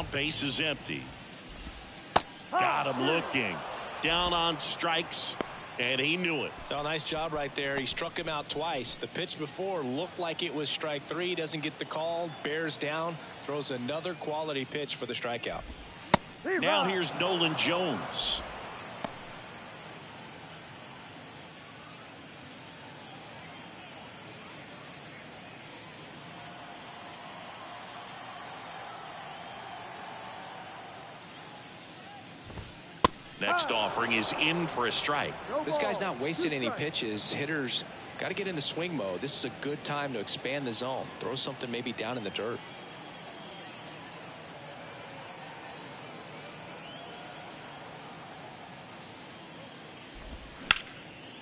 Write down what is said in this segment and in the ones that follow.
count, bases empty. Got him looking. Down on strikes, and he knew it. Oh, nice job right there. He struck him out twice. The pitch before looked like it was strike three. Doesn't get the call. Bears down. Throws another quality pitch for the strikeout. Now here's Nolan Jones. Next offering is in for a strike. This guy's not wasting any pitches. Hitters got to get into swing mode. This is a good time to expand the zone. Throw something maybe down in the dirt.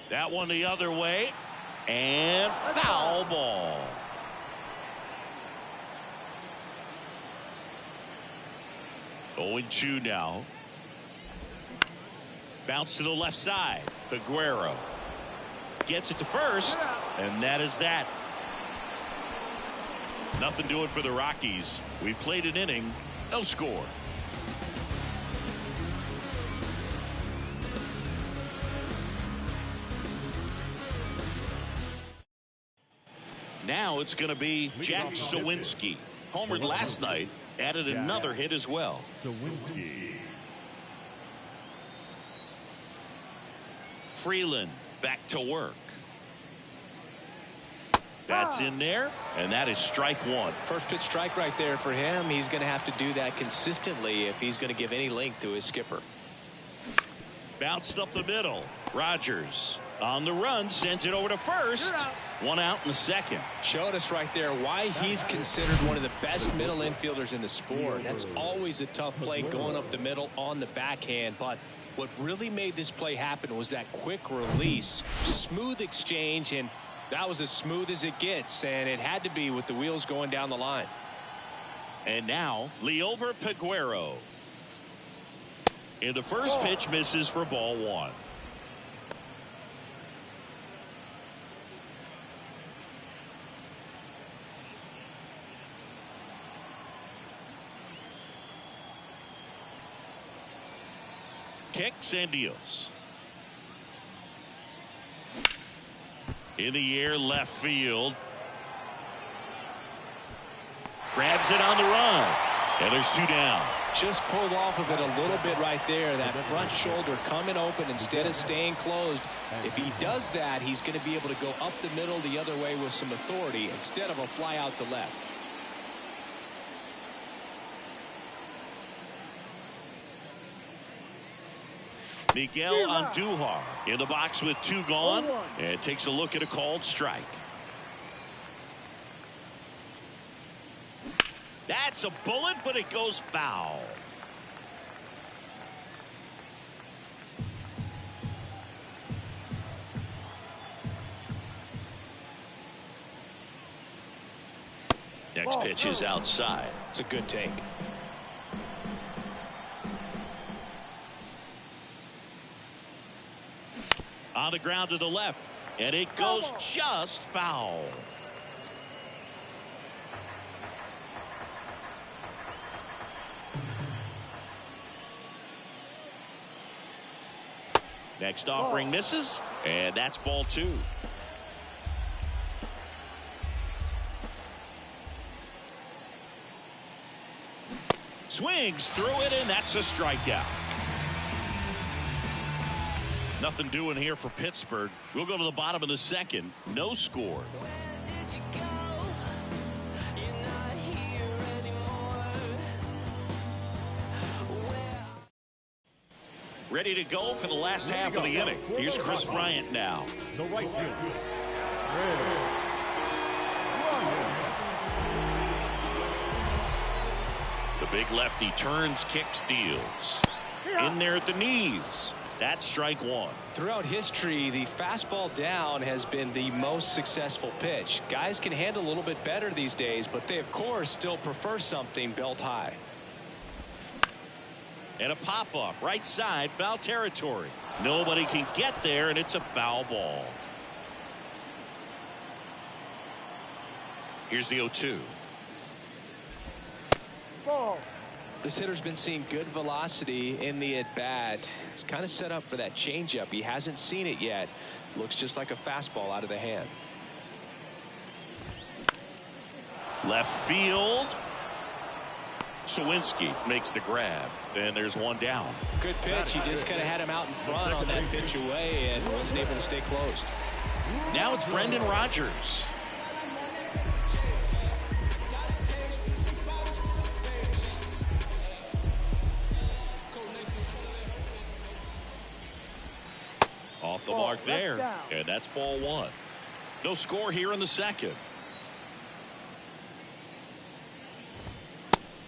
That one the other way, and foul ball. Oh, and 2 now. Bounce to the left side. Peguero gets it to first, and that is that. Nothing doing for the Rockies. We played an inning, no score. Now it's going to be Jack Sawinski. Homered last night, added another hit as well. Freeland back to work. That's in there, and that is strike one. First pitch strike right there for him. He's going to have to do that consistently if he's going to give any length to his skipper. Bounced up the middle. Rogers on the run, sends it over to first. 1 out in the second. Showed us right there why he's considered one of the best middle infielders in the sport. That's always a tough play going up the middle on the backhand, but what really made this play happen was that quick release, smooth exchange, and that was as smooth as it gets, and it had to be with the wheels going down the line. And now Liover Peguero. In the first pitch, misses for ball 1. Kicks and deals. In the air, left field. Grabs it on the run. And there's 2 down. Just pulled off of it a little bit right there. That front shoulder coming open instead of staying closed. If he does that, he's going to be able to go up the middle the other way with some authority instead of a fly out to left. Miguel Andujar in the box with 2 gone, and takes a look at a called strike. That's a bullet, but it goes foul. Next pitch is outside. It's a good take. On the ground to the left, and it goes just foul. Next offering misses, and that's ball 2. Swings through it, and that's a strikeout. Nothing doing here for Pittsburgh. We'll go to the bottom of the second. No score. Ready to go for the last half of the inning. Here's Chris Bryant now. The right field. The big lefty turns, kicks, deals. In there at the knees. That's strike 1. Throughout history, the fastball down has been the most successful pitch. Guys can handle a little bit better these days, but they, of course, still prefer something belt high. And a pop-up, right side, foul territory. Nobody can get there, and it's a foul ball. Here's the 0-2. Ball. This hitter's been seeing good velocity in the at-bat. He's kind of set up for that changeup. He hasn't seen it yet. Looks just like a fastball out of the hand. Left field. Sawinski makes the grab, and there's one down. Good pitch. He just kind of had him out in front on that pitch away and wasn't able to stay close. Now it's Brendan Rodgers. Off the mark there, and that's ball one. No score here in the second.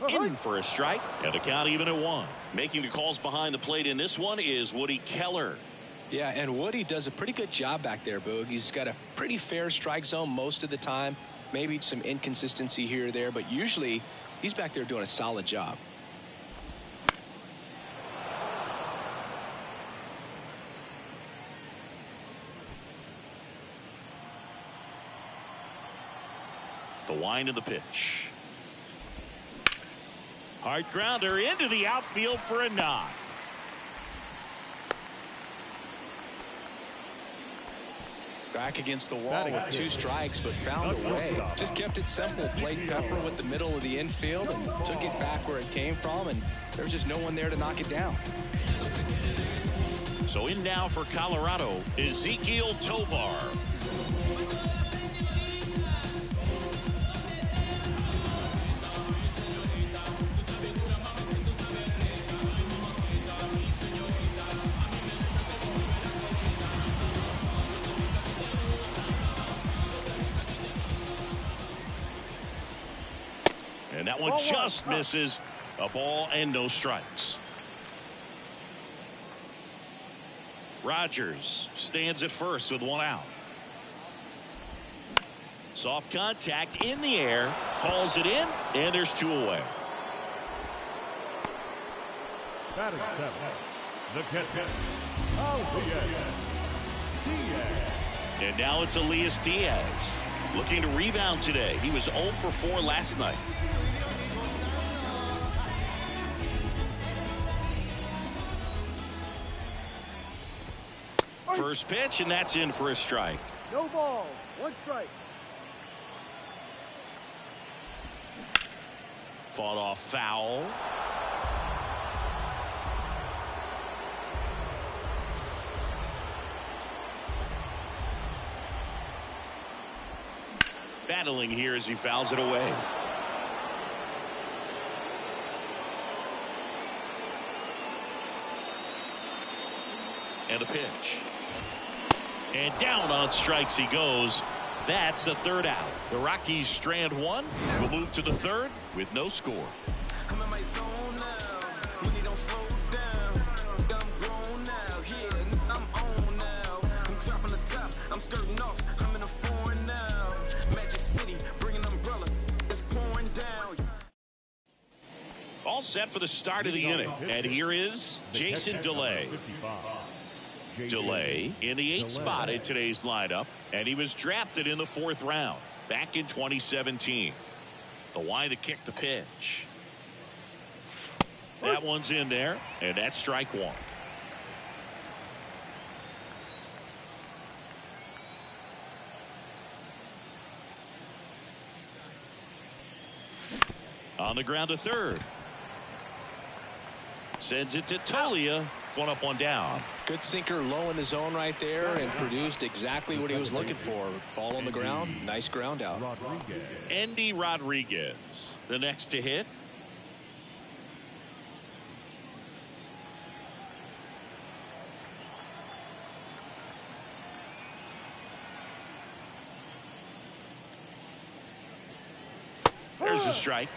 In for a strike, and the count even at one. Making the calls behind the plate in this one is Woody Keller. Yeah, and Woody does a pretty good job back there, Boog. He's got a pretty fair strike zone most of the time. Maybe some inconsistency here or there, but usually he's back there doing a solid job. The wind of the pitch. Hard grounder into the outfield for a knock. Back against the wall with 2 strikes, but found a way. Just kept it simple. Played pepper with the middle of the infield and took it back where it came from, and there was just no one there to knock it down. So in now for Colorado, Ezequiel Tovar. And that one just misses. A ball and no strikes. Rodgers stands at first with 1 out. Soft contact in the air. Hauls it in, and there's 2 away. Batting 7. The catcher, Diaz. And now it's Elias Diaz. Looking to rebound today. He was 0 for 4 last night. First pitch, and that's in for a strike. No ball, 1 strike. Fought off foul. Battling here as he fouls it away. And a pitch. And down on strikes he goes. That's the 3rd out. The Rockies strand 1. Will move to the 3rd with no score. I'm in my zone now. Money don't slow down. I'm grown now. Yeah, I'm on now. I'm dropping the top. I'm skirting off. I'm in a foreign now. Magic City, bring an umbrella. It's pouring down. All set for the start of the inning. And here is Jason DeLay. DeLay in the 8th spot in today's lineup, and he was drafted in the 4th round back in 2017. The wind to kick the pitch. That one's in there, and that's strike 1. On the ground to 3rd. Sends it to Tolia. 1 up, 1 down. Good sinker low in the zone right there and produced exactly what he was looking for. Ball on the ground. Nice ground out. Andy Rodriguez, the next to hit. There's a strike.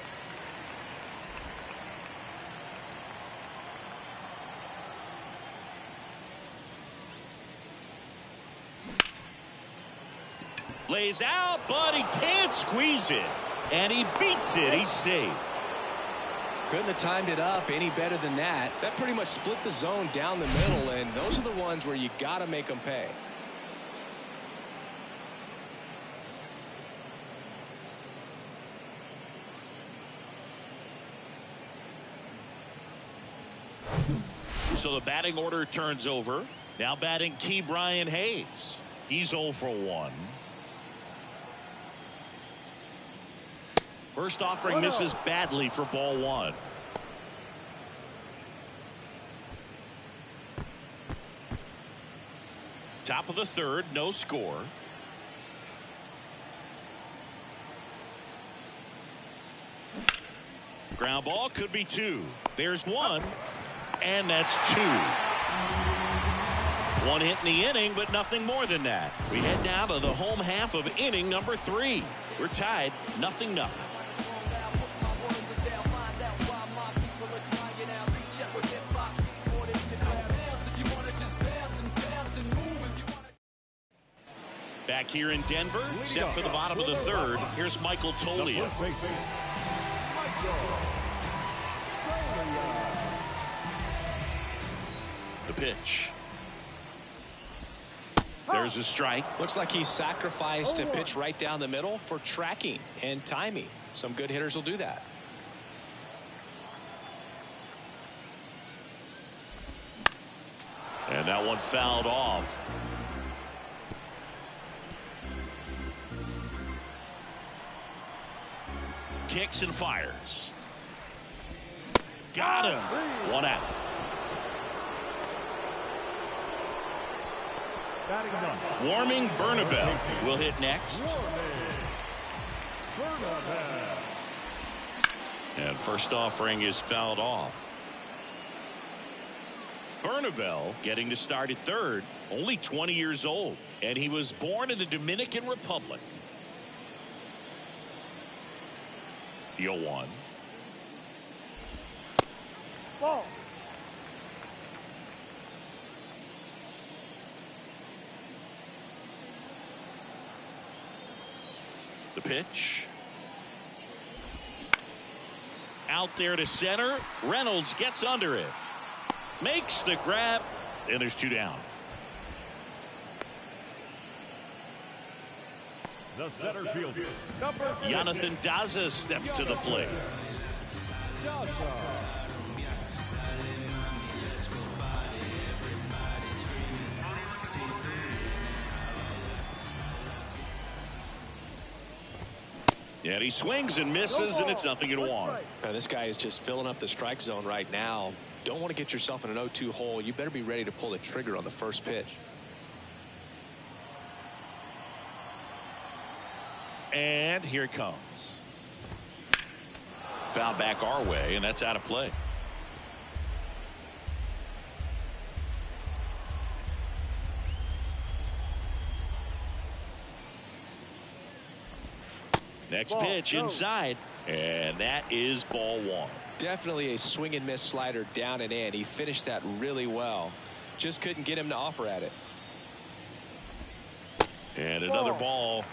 Lays out, but he can't squeeze it. And he beats it. He's safe. Couldn't have timed it up any better than that. That pretty much split the zone down the middle, and those are the ones where you got to make them pay. So the batting order turns over. Now batting Key Brian Hayes. He's 0 for 1. First offering misses badly for ball 1. Top of the third, no score. Ground ball could be 2. There's 1. And that's 2. 1 hit in the inning, but nothing more than that. We head now to the home half of inning number 3. We're tied 0-0. Back here in Denver, set for the bottom of the third. Here's Michael Toglia. The pitch. There's a strike. Looks like he sacrificed a pitch right down the middle for tracking and timing. Some good hitters will do that. And that one fouled off. Kicks and fires. Got him. 1 out. Warming Bernabel will hit next. And first offering is fouled off. Bernabel getting to start at third, only 20 years old, and he was born in the Dominican Republic. 0-1. Ball. The pitch. Out there to center. Reynolds gets under it. Makes the grab. And there's 2 down. The center fielder, Jonathan Daza steps to the plate. Yeah, he swings and misses, and it's 0-1. Now, this guy is just filling up the strike zone right now. Don't want to get yourself in an 0-2 hole. You better be ready to pull the trigger on the first pitch. And here it comes. Foul back our way, and that's out of play. Next pitch inside, and that is ball 1. Definitely a swing and miss slider down and in. He finished that really well. Just couldn't get him to offer at it. And another ball.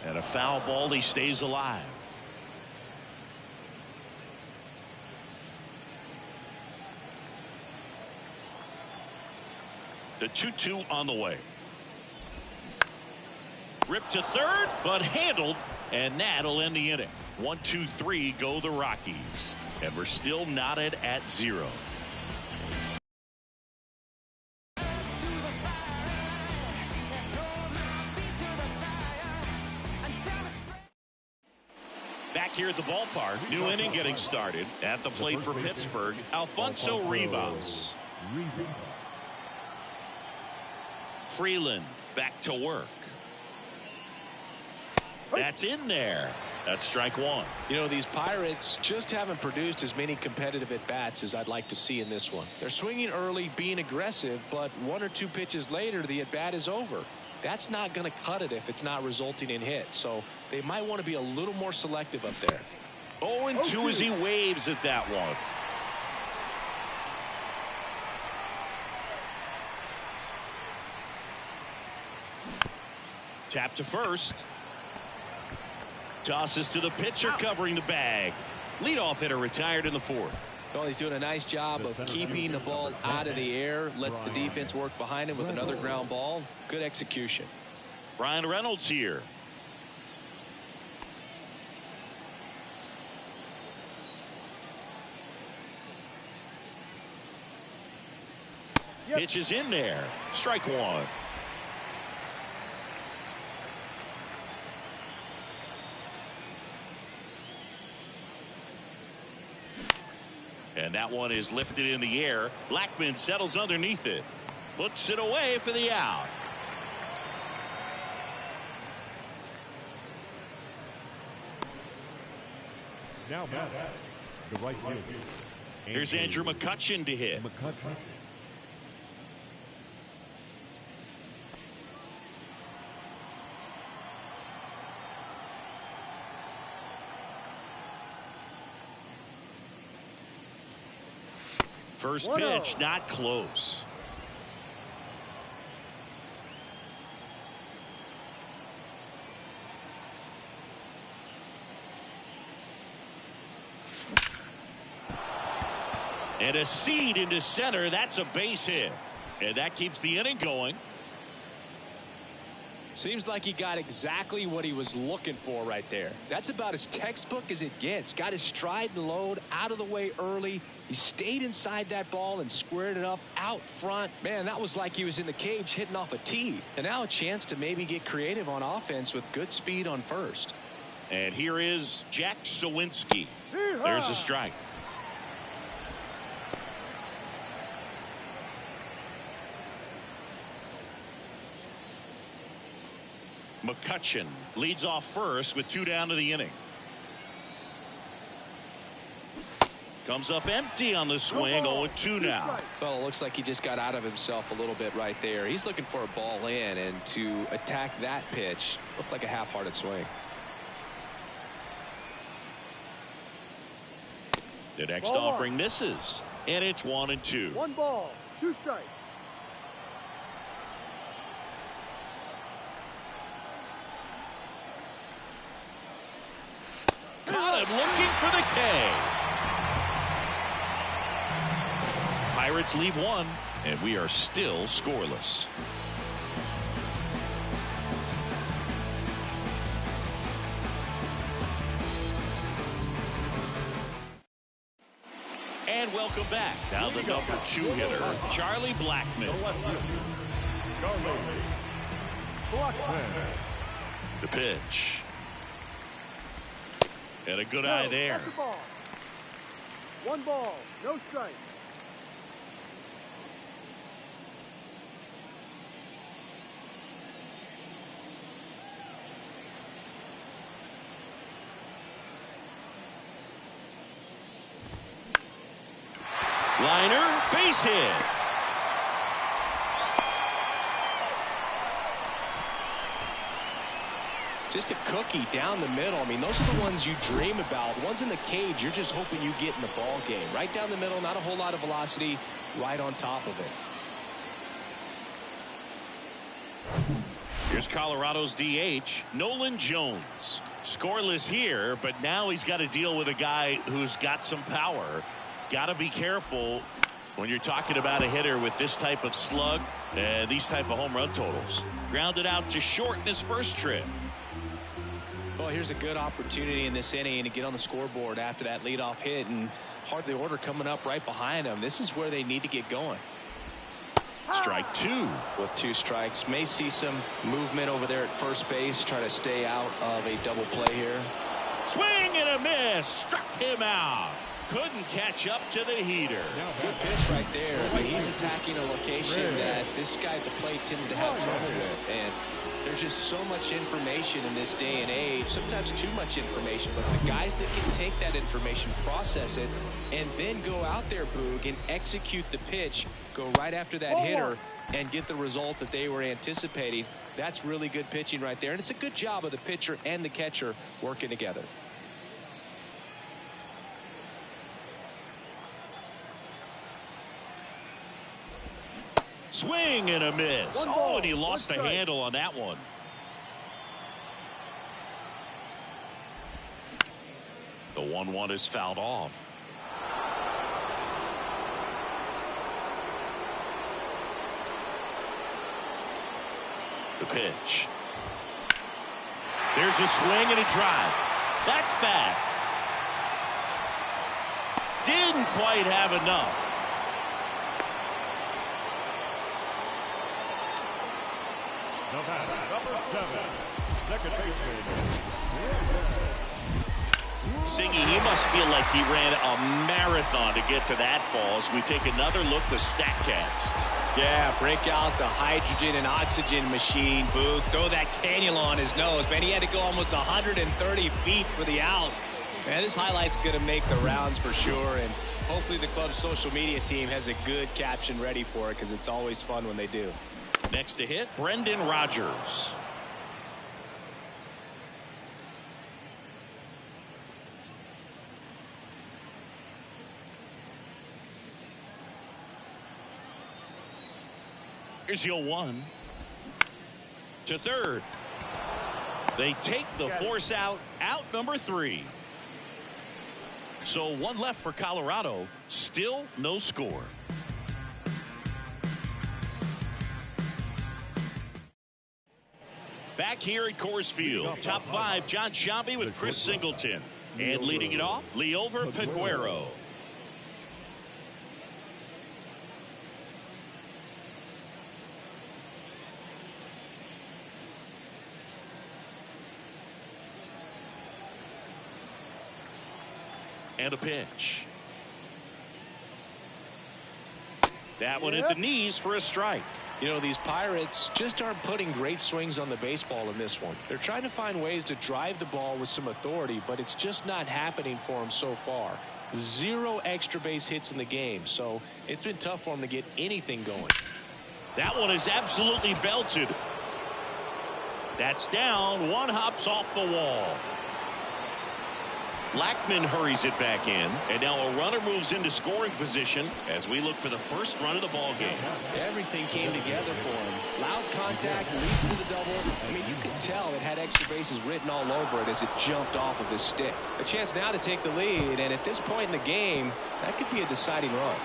And a foul ball. He stays alive. The 2-2 on the way. Ripped to third, but handled, and that'll end the inning. 1, 2, 3 go the Rockies, and we're still knotted at 0. Back here at the ballpark, new inning getting started. At the plate for Pittsburgh, Alfonso Rivas. Freeland back to work. That's in there. That's strike 1. You know, these Pirates just haven't produced as many competitive at-bats as I'd like to see in this one. They're swinging early, being aggressive, but 1 or 2 pitches later, the at-bat is over. That's not going to cut it if it's not resulting in hits. So they might want to be a little more selective up there. 0-2 as he waves at that one. Tap to first. Tosses to the pitcher covering the bag. Leadoff hitter retired in the 4th. Well, he's doing a nice job of keeping the ball out of the air. Lets the defense work behind him with another ground ball. Good execution. Ryan Reynolds here. Pitch is in there. Strike one. And that one is lifted in the air. Blackman settles underneath it. Puts it away for the out. Now back, the right fielder. Here's Andrew McCutchen to hit. McCutchen. First pitch, not close. And a seed into center. That's a base hit. And that keeps the inning going. Seems like he got exactly what he was looking for right there. That's about as textbook as it gets. Got his stride and load out of the way early. He stayed inside that ball and squared it up out front. Man, that was like he was in the cage hitting off a tee. And now a chance to maybe get creative on offense with good speed on first. And here is Jack Sawinski. There's a strike. McCutchen leads off first with 2 down to the inning. Comes up empty on the swing. 0-2 now. Well, it looks like he just got out of himself a little bit right there. He's looking for a ball in, and to attack that pitch looked like a half-hearted swing. The next offering misses, and it's 1-2. 1 ball, 2 strikes. Caught him looking for the K. Pirates leave 1, and we are still scoreless. And welcome back. Now the number 2 hitter, Charlie Blackmon. The left fielder, Charlie Blackmon. The pitch. And a good eye there. 1 ball, no strike. Liner, base hit. Just a cookie down the middle. I mean, those are the ones you dream about. Ones in the cage, you're just hoping you get in the ball game. Right down the middle, not a whole lot of velocity, right on top of it. Here's Colorado's DH, Nolan Jones. Scoreless here, but now he's got to deal with a guy who's got some power. Got to be careful when you're talking about a hitter with this type of slug and these type of home run totals. Grounded out to short in his first trip. Well, here's a good opportunity in this inning to get on the scoreboard after that leadoff hit, and hardly order coming up right behind him. This is where they need to get going. Strike 2. With 2 strikes, may see some movement over there at first base, try to stay out of a double play here. Swing and a miss. Struck him out. Couldn't catch up to the heater. Good pitch right there. I mean, he's attacking a location that this guy at the plate tends to have trouble with. And there's just so much information in this day and age, sometimes too much information. But the guys that can take that information, process it, and then go out there, Boog, and execute the pitch, go right after that hitter, and get the result that they were anticipating, that's really good pitching right there. And it's a good job of the pitcher and the catcher working together. Swing and a miss. Oh, and he lost the handle on that one. The 1-1 is fouled off. The pitch. There's a swing and a drive. That's bad. Didn't quite have enough. The batter, number 7, second baseman. Singy, he must feel like he ran a marathon to get to that ball as we take another look at the StatCast. Yeah, break out the hydrogen and oxygen machine, Boog. Throw that cannula on his nose. Man, he had to go almost 130 feet for the out. Man, this highlight's going to make the rounds for sure, and hopefully the club's social media team has a good caption ready for it because it's always fun when they do. Next to hit, Brendan Rodgers. Here's your 1 to third. They take the force out number 3. So 1 left for Colorado. Still no score. Back here at Coors Field, top 5, John Sciambi with Chris Singleton. And leading it off, Liover Peguero. And a pitch. That one at the knees for a strike. You know, these Pirates just aren't putting great swings on the baseball in this one. They're trying to find ways to drive the ball with some authority, but it's just not happening for them so far. 0 extra base hits in the game, so it's been tough for them to get anything going. That one is absolutely belted. That's down. 1 hops off the wall. Blackman hurries it back in, and now a runner moves into scoring position as we look for the first run of the ball game. Everything came together for him. Loud contact leads to the double. I mean, you could tell it had extra bases written all over it as it jumped off of his stick. A chance now to take the lead, and at this point in the game, that could be a deciding run.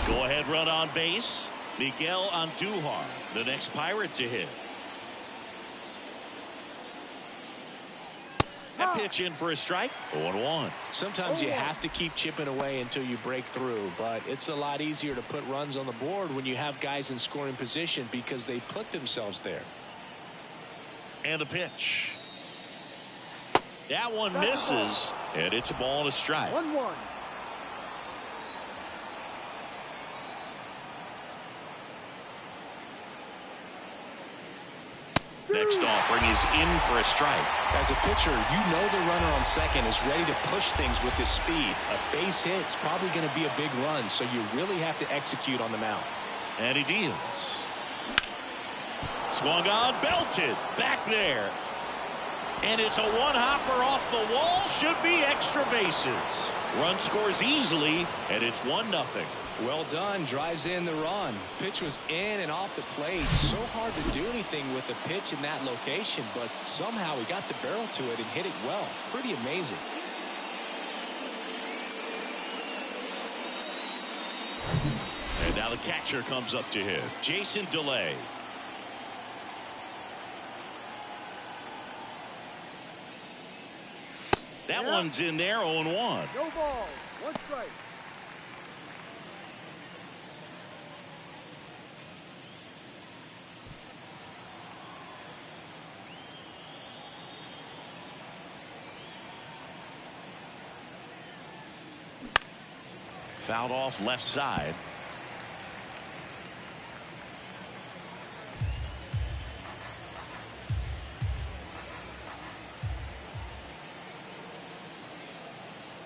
Go ahead run on base. Miguel Andujar, the next Pirate to hit. That pitch in for a strike. 0-1. Sometimes you have to keep chipping away until you break through, but it's a lot easier to put runs on the board when you have guys in scoring position because they put themselves there. And the pitch. That one misses, and it's a ball and a strike. 1-1. Next offering is in for a strike. As a pitcher, you know the runner on second is ready to push things with his speed. A base hit's probably going to be a big run, so you really have to execute on the mound. And he deals. Swung on, belted, back there. And it's a 1-hopper off the wall, should be extra bases. Run scores easily, and it's 1-0. Well done, drives in the run. Pitch was in and off the plate. So hard to do anything with the pitch in that location, but somehow he got the barrel to it and hit it well. Pretty amazing. And now the catcher comes up to hit. Jason DeLay. That one's in there, 0-1. No ball. 1 strike. Fouled off left side.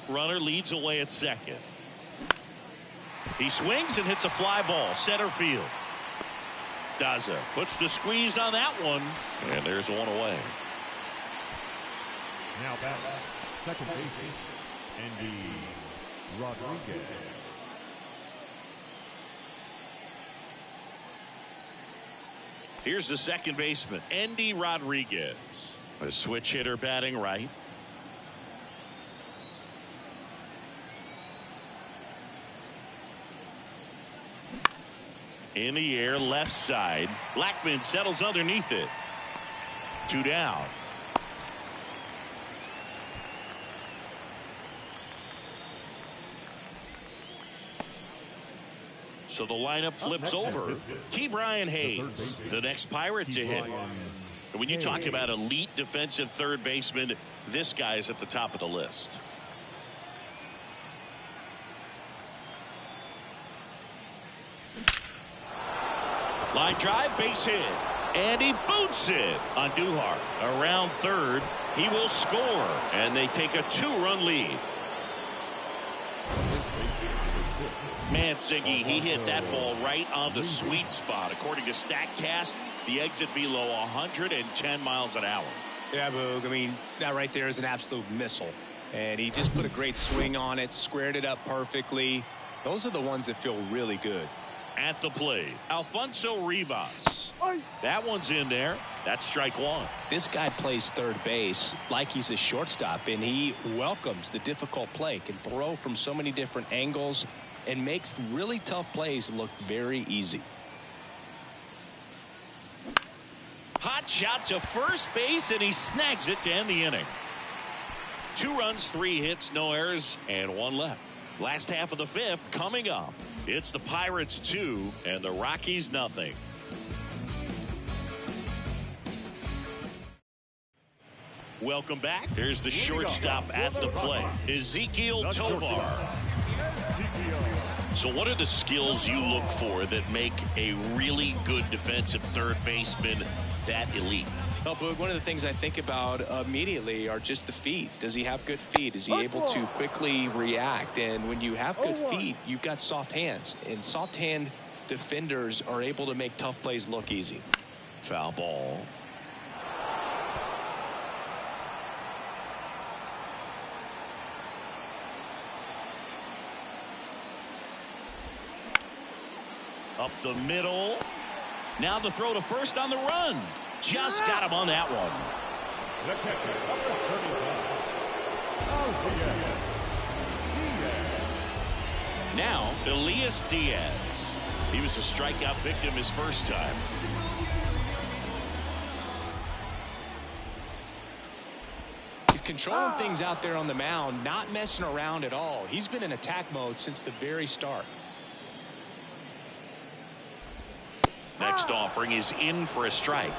Runner leads away at second. He swings and hits a fly ball center field. Daza puts the squeeze on that one, and there's one away. Now back, second baseman, Andy Rodriguez. Here's the second baseman, Andy Rodriguez. A switch hitter batting right. In the air, left side. Blackman settles underneath it. 2 down. So the lineup flips over. Key Brian Hayes, the next Pirate to hit. When you talk about elite defensive third baseman, this guy is at the top of the list. Line drive, base hit. And he boots it on Duhart. Around third, he will score. And they take a 2-run lead. Mancini, he hit that ball right on the sweet spot. According to StatCast, the exit velo 110 miles an hour. Yeah, Boog. I mean, that right there is an absolute missile. And he just put a great swing on it, squared it up perfectly. Those are the ones that feel really good. At the plate, Alfonso Rivas. That one's in there. That's strike one. This guy plays third base like he's a shortstop, and he welcomes the difficult play, can throw from so many different angles, and makes really tough plays look very easy. Hot shot to first base, and he snags it to end the inning. 2 runs, 3 hits, no errors, and 1 left. Last half of the 5th coming up. It's the Pirates 2 and the Rockies nothing. Welcome back. There's the shortstop at the plate, Ezequiel Tovar. So what are the skills you look for that make a really good defensive third baseman that elite? Well, Boog, one of the things I think about immediately are just the feet. Does he have good feet? Is he able to quickly react? And when you have good feet, you've got soft hands. And soft hand defenders are able to make tough plays look easy. Foul ball. Up the middle. Now the throw to first on the run. Just got him on that one. Now, Elias Diaz. He was a strikeout victim his first time. He's controlling things out there on the mound, not messing around at all. He's been in attack mode since the very start. Next offering is in for a strike.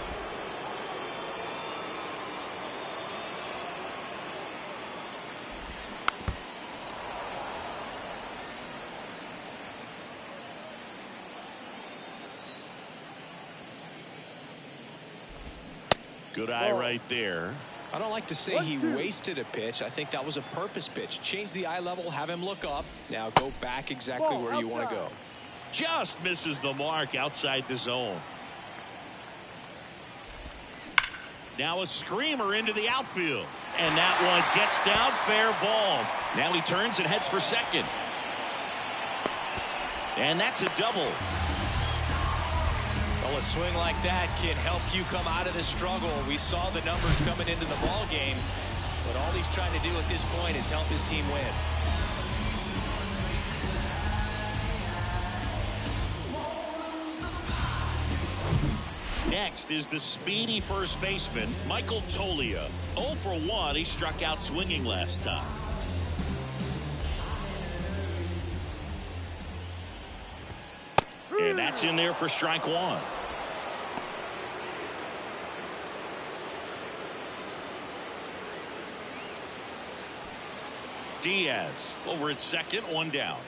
Good eye right there. I don't like to say he wasted a pitch. I think that was a purpose pitch. Change the eye level, have him look up. Now go back exactly where you want to go. Just misses the mark outside the zone. Now a screamer into the outfield. And that one gets down, fair ball. Now he turns and heads for second. And that's a double. Well, a swing like that can help you come out of the struggle. We saw the numbers coming into the ball game, but all he's trying to do at this point is help his team win. Next is the speedy first baseman, Michael Toglia. 0 for 1. He struck out swinging last time. And that's in there for strike one. Diaz over at second, 1 down.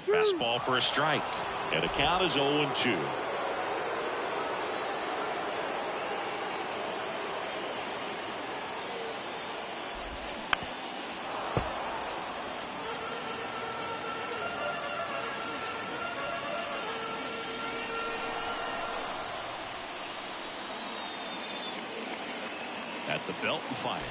Fastball for a strike. And the count is 0-2. At the belt and fires.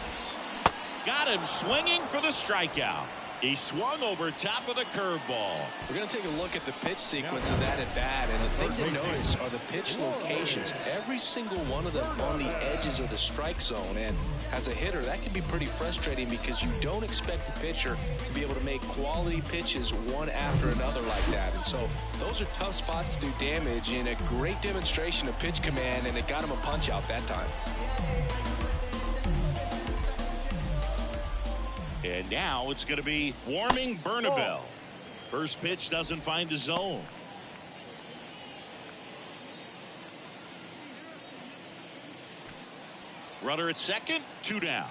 Got him swinging for the strikeout. He swung over top of the curveball. We're going to take a look at the pitch sequence of that at bat, and the thing to notice are the pitch locations. Every single one of them on the edges of the strike zone, and as a hitter, that can be pretty frustrating because you don't expect the pitcher to be able to make quality pitches one after another like that. And so those are tough spots to do damage, and a great demonstration of pitch command, and it got him a punch out that time. And now it's going to be Warming Bernabel. First pitch doesn't find the zone. Runner at second, 2 down.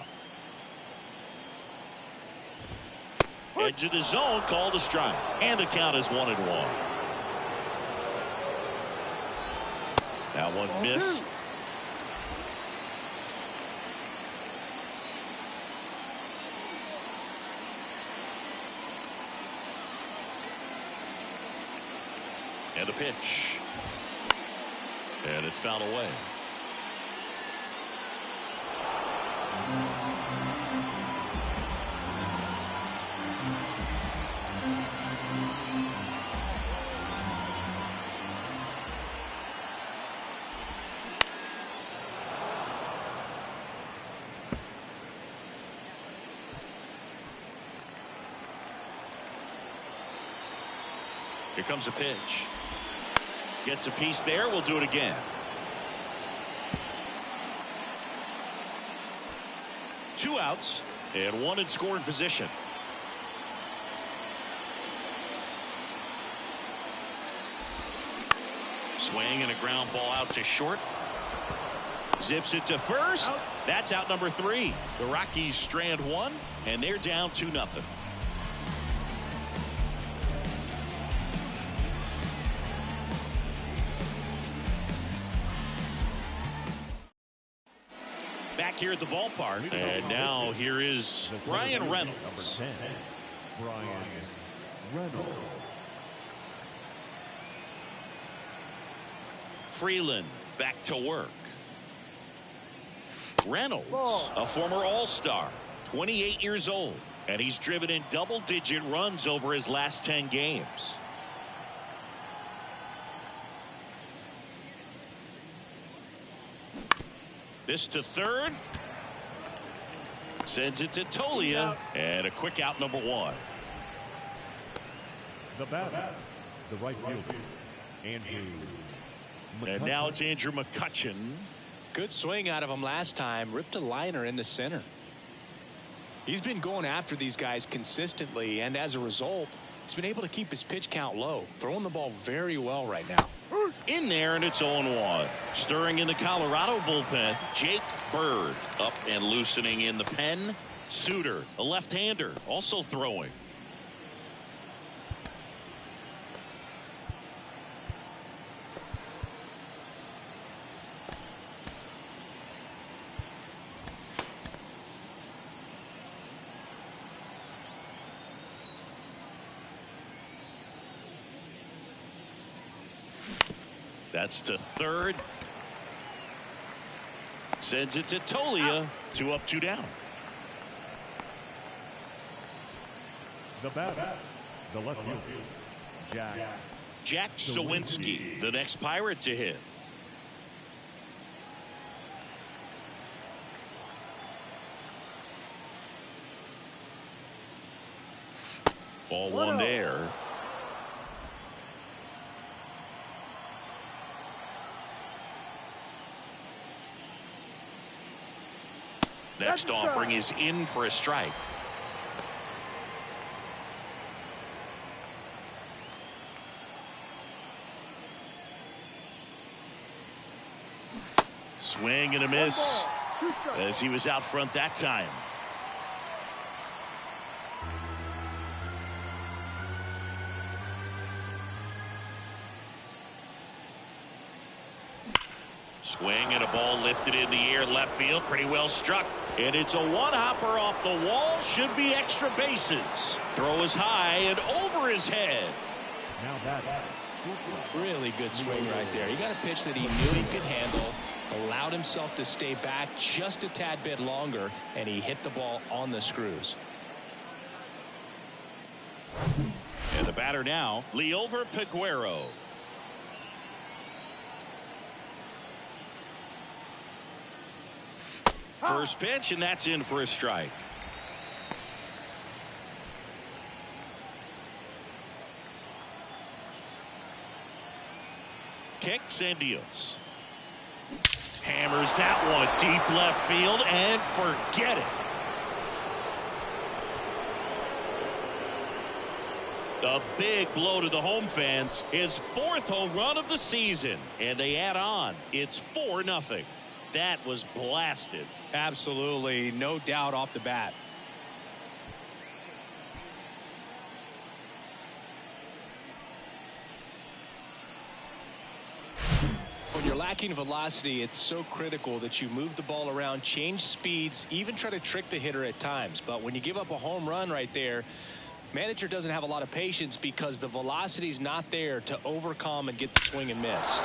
Edge of the zone, called a strike. And the count is 1-1. That one missed. And a pitch. And it's fouled away. Here comes a pitch. Gets a piece there. We'll do it again. Two outs and one in scoring position. Swing and a ground ball out to short. Zips it to first. That's out number 3. The Rockies strand 1 and they're down 2-0. Back here at the ballpark, and now here is Brian Reynolds. Brian Reynolds. Freeland back to work. Reynolds, a former All-Star, 28 years old, and he's driven in double-digit runs over his last 10 games. This to third. Sends it to Tolia. And a quick out, number 1. The batter, the right fielder, Andrew McCutchen. And now it's Andrew McCutchen. Good swing out of him last time. Ripped a liner in the center. He's been going after these guys consistently, and as a result, he's been able to keep his pitch count low. Throwing the ball very well right now. In there, and it's 0-1. Stirring in the Colorado bullpen, Jake Bird up and loosening in the pen. Suter, a left-hander, also throwing. That's to third. Sends it to Tolia. 2 up, 2 down. The batter, the left fielder, Jack Sawinski, the next Pirate to hit. Ball 1 there. Next offering is in for a strike. Swing and a miss as he was out front that time. Swing and a ball lifted in the air left field. Pretty well struck. And it's a one-hopper off the wall. Should be extra bases. Throw is high and over his head. Now that Really good swing right there. He got a pitch that he knew he could handle. Allowed himself to stay back just a tad bit longer. And he hit the ball on the screws. And the batter now, Liover Peguero. First pitch, and that's in for a strike. Kicks and deals. Hammers that one deep left field and forget it. A big blow to the home fans. His 4th home run of the season. And they add on. It's 4-0. That was blasted. Absolutely. No doubt off the bat. When you're lacking velocity, it's so critical that you move the ball around, change speeds, even try to trick the hitter at times. But when you give up a home run right there, manager doesn't have a lot of patience because the velocity's not there to overcome and get the swing and miss.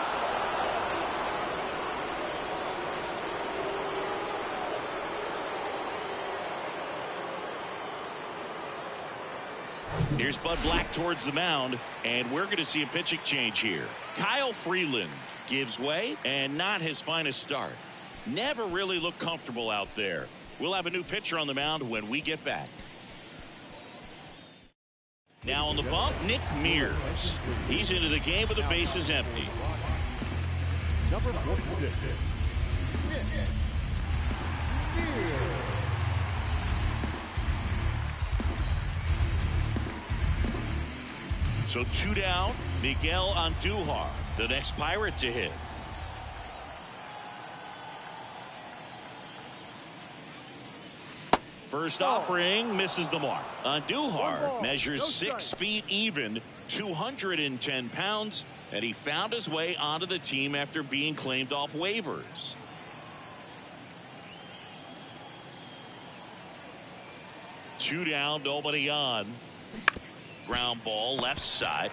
Here's Bud Black towards the mound, and we're going to see a pitching change here. Kyle Freeland gives way, and not his finest start. Never really looked comfortable out there. We'll have a new pitcher on the mound when we get back. Now on the bump, Nick Mears. He's into the game with the bases empty. Number 46. So 2 down, Miguel Andujar, the next Pirate to hit. First offering misses the mark. Andujar measures 6 feet even, 210 pounds, and he found his way onto the team after being claimed off waivers. Two down, nobody on. Ground ball left side.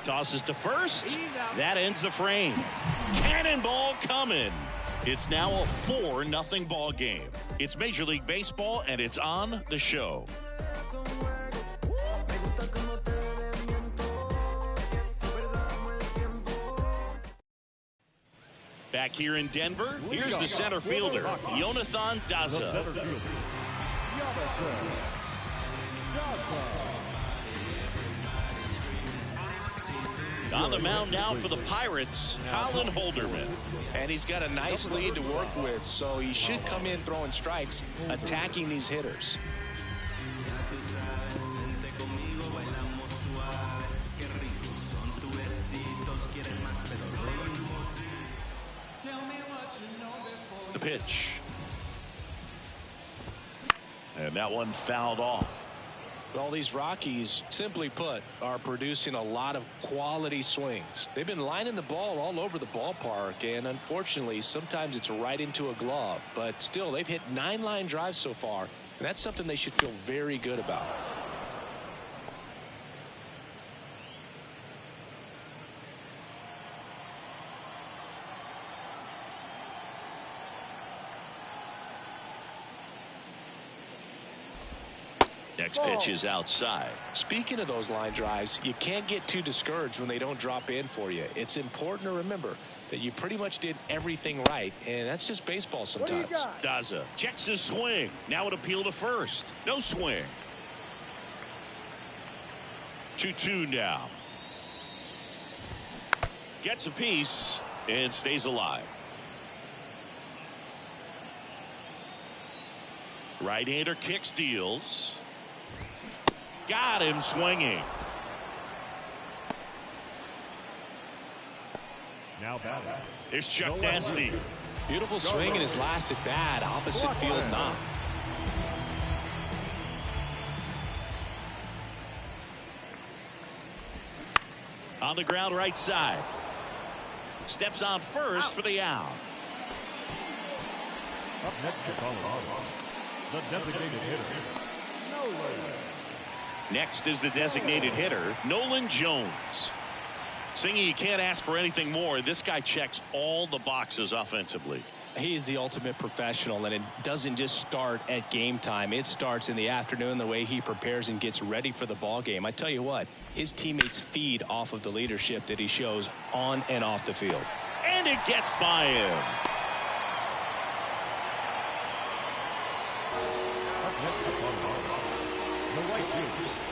Tosses to first. That ends the frame. Cannonball coming. It's now a 4-0 ball game. It's Major League Baseball, and it's on the show. Back here in Denver, here's the center fielder, Jonathan Daza. On the mound now for the Pirates, Colin Holderman. And he's got a nice lead to work with, so he should come in throwing strikes, attacking these hitters. The pitch. And that one fouled off. Well, these Rockies, simply put, are producing a lot of quality swings. They've been lining the ball all over the ballpark, and unfortunately, sometimes it's right into a glove. But still, they've hit 9 line drives so far, and that's something they should feel very good about. Next pitch is outside. Speaking of those line drives, you can't get too discouraged when they don't drop in for you. It's important to remember that you pretty much did everything right, and that's just baseball sometimes. Daza checks his swing. Now an appeal to first. No swing. 2-2 now. Gets a piece and stays alive. Right-hander kicks, deals. Got him swinging. Now batting. Here's Chuck Nasty. Beautiful swing in his last at bat. Opposite field knock. On the ground right side. Steps on first for the out. Up next to Colorado, the designated hitter. Next is the designated hitter, Nolan Jones. Singy, you can't ask for anything more. This guy checks all the boxes offensively. He is the ultimate professional, and it doesn't just start at game time. It starts in the afternoon, the way he prepares and gets ready for the ball game. I tell you what, his teammates feed off of the leadership that he shows on and off the field. And it gets by him.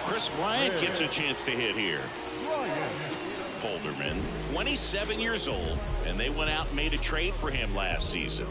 Chris Bryant gets a chance to hit here. Holderman, 27 years old, and they went out and made a trade for him last season.